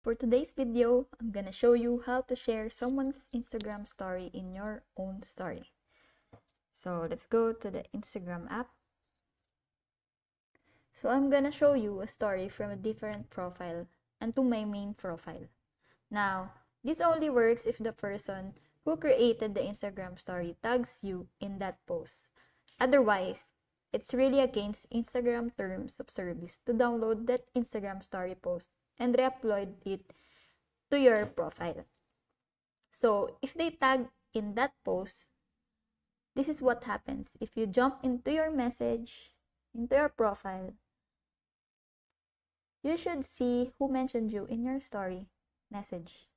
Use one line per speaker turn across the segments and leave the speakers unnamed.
For today's video, I'm gonna show you how to share someone's Instagram story in your own story. So let's go to the Instagram app. So I'm gonna show you a story from a different profile and to my main profile. Now, this only works if the person who created the Instagram story tags you in that post. Otherwise, it's really against Instagram terms of service to download that Instagram story post and re-upload it to your profile. So, if they tag in that post, this is what happens. If you jump into your message, into your profile, you should see who mentioned you in your story message.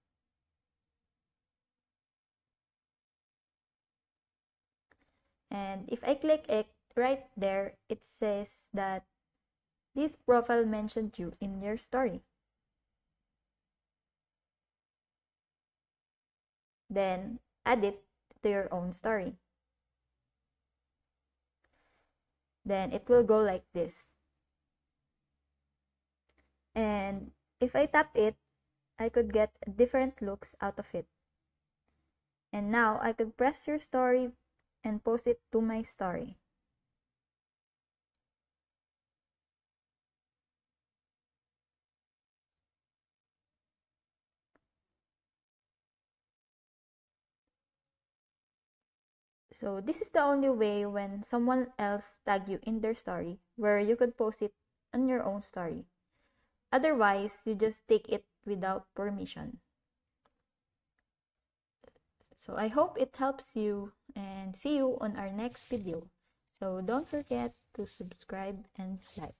And if I click it right there, it says that this profile mentioned you in your story. Then add it to your own story. Then it will go like this. And if I tap it, I could get different looks out of it. And now I could press your story and post it to my story. So this is the only way when someone else tag you in their story where you could post it on your own story. Otherwise, you just take it without permission. So I hope it helps you and see you on our next video. So don't forget to subscribe and like.